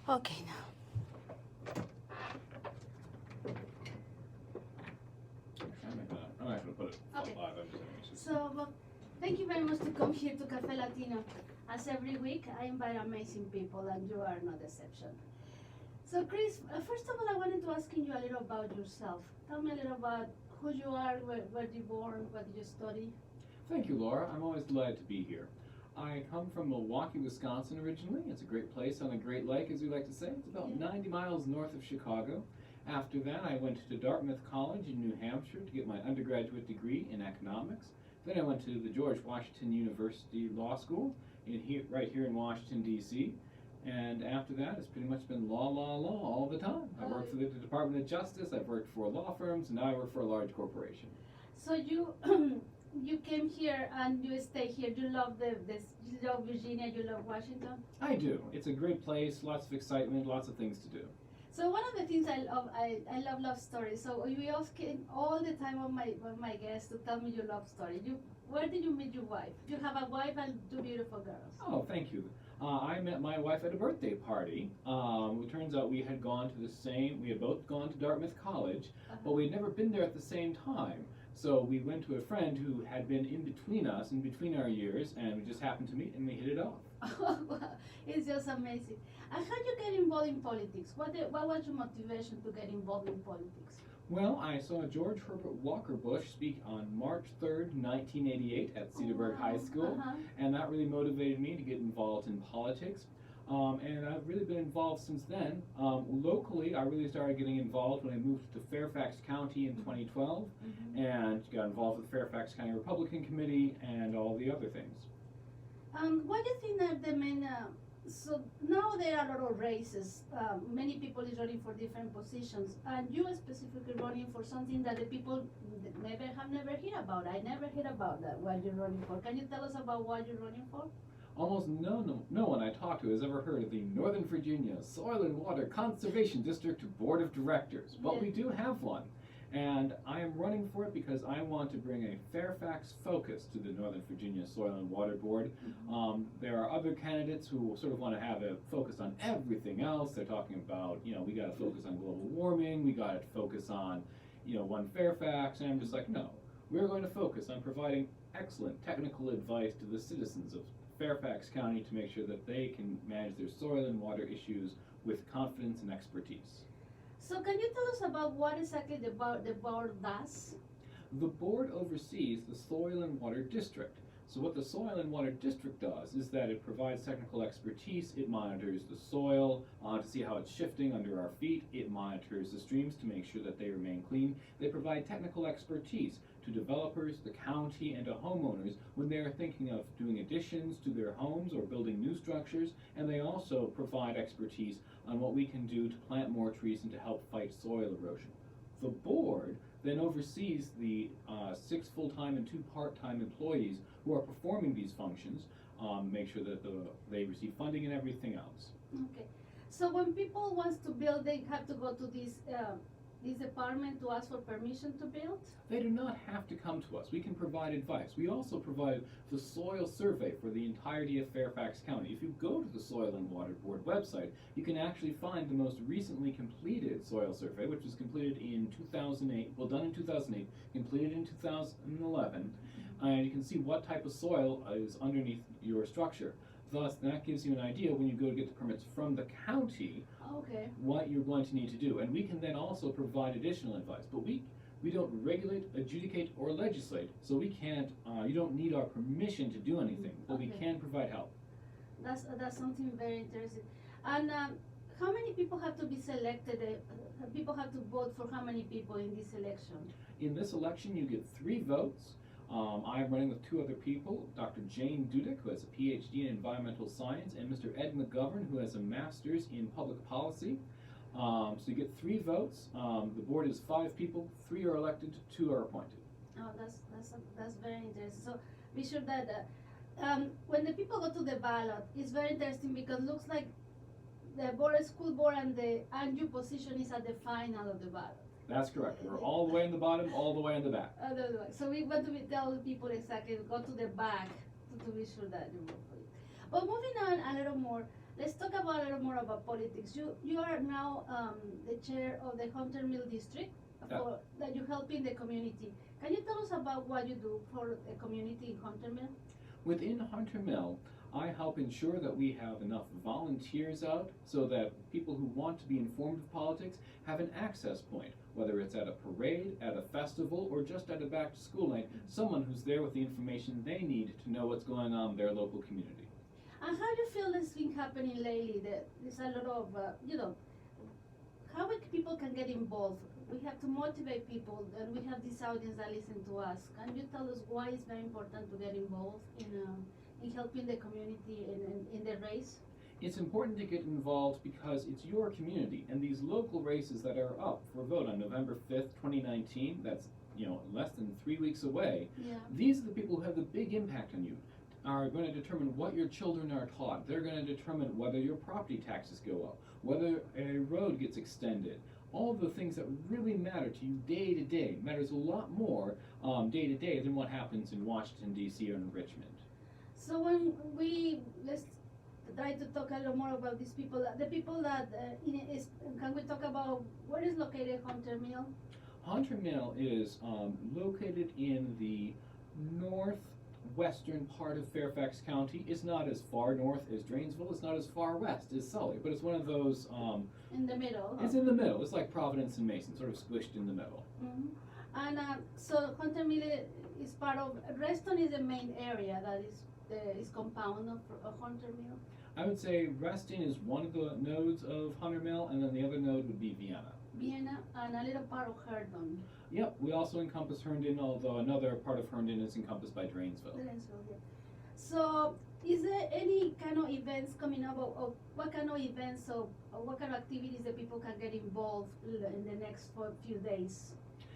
Okay, now. I'm not going to put it Okay. live. I'm just having issues. So, thank you very much to come here to Cafe Latino. As every week, I invite amazing people, and you are no exception. So, Chris, first of all, I wanted to ask you a little about yourself. Tell me a little about who you are, where you born, what did you study? Thank you, Laura. I'm always delighted to be here. I come from Milwaukee, Wisconsin originally. It's a great place on a great lake, as we like to say. It's about 90 miles north of Chicago. After that, I went to Dartmouth College in New Hampshire to get my undergraduate degree in economics. Then I went to the George Washington University Law School right here in Washington, D.C. And after that, it's pretty much been law, law, law all the time. I worked for the Department of Justice, I've worked for law firms, and now I work for a large corporation. So you you came here and you stay here. You love you love Virginia, you love Washington? I do. It's a great place, lots of excitement, lots of things to do. So one of the things I love love stories. So we ask all the time of my guests to tell me your love story. Where did you meet your wife? You have a wife and two beautiful girls. Oh, thank you. I met my wife at a birthday party. It turns out we had both gone to Dartmouth College, but we had never been there at the same time. So we went to a friend who had been in between us, in between our years, and we just happened to meet and we hit it off. Wow, it's just amazing. And how did you get involved in politics? What was your motivation to get involved in politics? Well, I saw George Herbert Walker Bush speak on March 3rd, 1988 at Cedarburg High School, and that really motivated me to get involved in politics. And I've really been involved since then. Locally, I really started getting involved when I moved to Fairfax County in 2012, and got involved with the Fairfax County Republican Committee and all the other things. What do you think that the main, so now there are a lot of races, many people is running for different positions, and you are specifically running for something that the people have never heard about. I never heard about that, what you're running for. Can you tell us about what you're running for? Almost no one I talked to has ever heard of the Northern Virginia Soil and Water Conservation District Board of Directors, but we do have one. And I am running for it because I want to bring a Fairfax focus to the Northern Virginia Soil and Water Board. There are other candidates who sort of want to have a focus on everything else. They're talking about, we got to focus on global warming, we got to focus on, one Fairfax, and I'm just like, no. We're going to focus on providing excellent technical advice to the citizens of Fairfax County to make sure that they can manage their soil and water issues with confidence and expertise. So can you tell us about what exactly the board does? The board oversees the Soil and Water District. So what the Soil and Water District does is that it provides technical expertise, it monitors the soil to see how it's shifting under our feet, it monitors the streams to make sure that they remain clean. They provide technical expertise to developers, the county, and to homeowners when they are thinking of doing additions to their homes or building new structures, and they also provide expertise on what we can do to plant more trees and to help fight soil erosion. The board then oversees the 6 full-time and 2 part-time employees who are performing these functions, make sure that they receive funding and everything else. Okay. So when people want to build, they have to go to this department to ask for permission to build? They do not have to come to us. We can provide advice. We also provide the soil survey for the entirety of Fairfax County. If you go to the Soil and Water Board website, you can actually find the most recently completed soil survey, which was completed in 2008, done in 2008, completed in 2011, and you can see what type of soil is underneath your structure. Thus, that gives you an idea when you go to get the permits from the county what you're going to need to do. And we can then also provide additional advice. But we don't regulate, adjudicate, or legislate, so we can't, you don't need our permission to do anything, but we can provide help. That's something very interesting. And how many people have to be selected? People have to vote for how many people in this election? In this election, you get 3 votes. I'm running with 2 other people, Dr. Jane Dudick, who has a PhD in environmental science, and Mr. Ed McGovern, who has a master's in public policy. So you get 3 votes. The board is 5 people, 3 are elected, 2 are appointed. Oh, that's very interesting. So be sure that when the people go to the ballot, it's very interesting because it looks like the school board and your position is at the final of the ballot. That's correct. We're all the way in the bottom, all the way in the back. So we want to tell people exactly, go to the back to be sure that you vote for it. But moving on a little more, Let's talk about a little more about politics. You are now the chair of the Hunter Mill District for, that you help in the community. Can you tell us about what you do for the community in Hunter Mill? Within Hunter Mill, I help ensure that we have enough volunteers out so that people who want to be informed of politics have an access point, whether it's at a parade, at a festival, or just at a back to school night, someone who's there with the information they need to know what's going on in their local community. And how do you feel this been happening lately? That there's a lot of, how people can get involved? We have to motivate people, and we have this audience that listen to us. Can you tell us why it's very important to get involved in helping the community in the race? It's important to get involved because it's your community, and these local races that are up for vote on November 5th, 2019, that's less than 3 weeks away. Yeah. These are the people who have the big impact on you, are going to determine what your children are taught. They're going to determine whether your property taxes go up, whether a road gets extended. All of the things that really matter to you day to day matters a lot more day to day than what happens in Washington, D.C. or in Richmond. So let's try to talk a little more about these people. The people that, can we talk about where is located Hunter Mill? Hunter Mill is located in the northwestern part of Fairfax County. It's not as far north as Drainesville. It's not as far west as Sully, but it's one of those. In the middle. It's in the middle. It's like Providence and Mason, sort of squished in the middle. Mm-hmm. And so Hunter Mill is part of. Reston is the main area that is compound of Hunter Mill. I would say Reston is one of the nodes of Hunter Mill, and then the other node would be Vienna. Vienna and a little part of Herndon. Yep, we also encompass Herndon, although another part of Herndon is encompassed by Drainesville. Drainesville, yeah. So, is there any kind of events coming up, or what kind of events or what kind of activities that people can get involved in the next few days?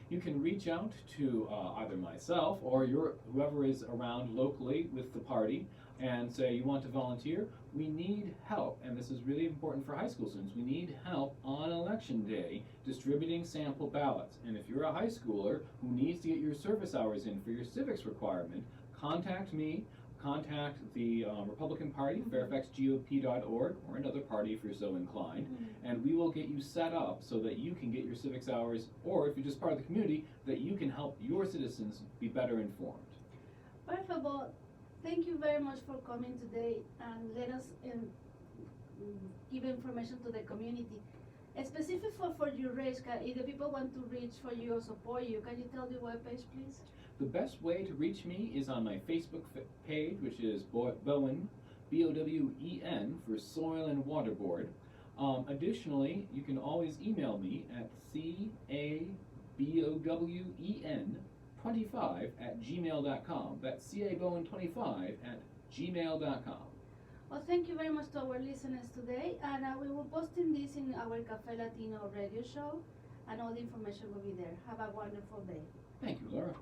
You can reach out to either myself or whoever is around locally with the party and say you want to volunteer. We need help, and this is really important for high school students. We need help on election day distributing sample ballots. And if you're a high schooler who needs to get your service hours in for your civics requirement, contact me. Contact the Republican Party, fairfaxgop.org, or another party if you're so inclined, and we will get you set up so that you can get your civics hours, or if you're just part of the community, that you can help your citizens be better informed. Perfect. Well, thank you very much for coming today and let us give information to the community. Specific for your race, if the people want to reach for you or support you, can you tell the webpage, please? The best way to reach me is on my Facebook page, which is Bowen, B-O-W-E-N, for Soil and Water Board. Additionally, you can always email me at cabowen25@gmail.com. That's cabowen25@gmail.com. Well, thank you very much to our listeners today, and we will posting this in our Café Latino radio show, and all the information will be there. Have a wonderful day. Thank you, Laura.